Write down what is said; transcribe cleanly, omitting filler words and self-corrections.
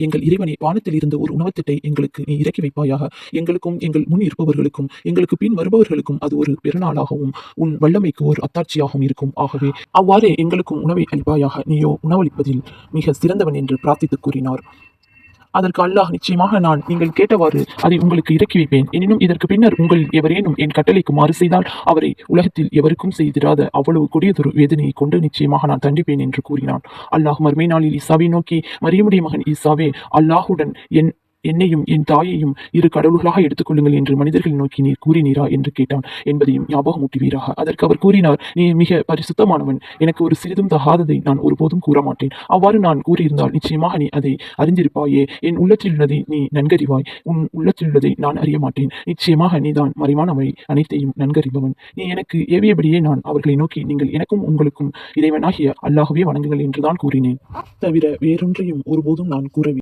எங்கள் இறைவனை வானத்தில் இருந்து ஒரு உணவத்திட்டை எங்களுக்கு நீ இறக்கி வைப்பாயாக. எங்களுக்கும் எங்கள் முன் இருப்பவர்களுக்கும் எங்களுக்கு பின் வருபவர்களுக்கும் அது ஒரு பெருநாளாகவும் உன் வல்லமைக்கு ஒரு அத்தாட்சியாகவும் இருக்கும். ஆகவே அவ்வாறே எங்களுக்கும் உணவை அளிப்பாயாக. நீயோ உணவளிப்பதில் மிக சிறந்தவன் என்று பிரார்த்தித்து கூறினார். அதற்கு அல்லாஹ், நிச்சயமாக நான் நீங்கள் கேட்டவாறு அதை உங்களுக்கு இறக்கி வைப்பேன். எனினும் இதற்கு பின்னர் உங்கள் எவரேனும் என் கட்டளைக்கு மாறு செய்தால் அவரை உலகத்தில் எவருக்கும் செய்திராத அவ்வளவு கொடியதொரு வேதனையை கொண்டு நிச்சயமாக நான் தண்டிப்பேன் என்று கூறினான். அல்லாஹ் மறுமை நாளில் ஈசாவை நோக்கி, மரியமுடைய மகன் ஈசாவே, அல்லாஹுடன் என்னையும் என் தாயையும் இரு கடவுள்களாக எடுத்துக்கொள்ளுங்கள் என்று மனிதர்கள் நோக்கி நீர் கூறினீரா என்று கேட்டான் என்பதையும் ஞாபகமூட்டுவீராக. அதற்கு அவர் கூறினார், நீ மிக பரிசுத்தமானவன், எனக்கு ஒரு சிறிதும் தகாததை நான் ஒருபோதும் கூற மாட்டேன். அவ்வாறு நான் கூறியிருந்தால் நிச்சயமாக நீ அதை அறிந்திருப்பாயே. என் உள்ளத்தில் உள்ளதை நீ நன்கறிவாய், உன் உள்ளத்தில் உள்ளதை நான் அறிய மாட்டேன். நிச்சயமாக நீதான் மறைவானவை அனைத்தையும் நன்கறிபவன். நீ எனக்கு ஏவியபடியே நான் அவர்களை நோக்கி, நீங்கள் எனக்கும் உங்களுக்கும் இறைவனாகிய அல்லாஹ்வே வணங்குங்கள் என்றுதான் கூறினேன். தவிர வேறொன்றையும் ஒருபோதும் நான் கூறவில்லை.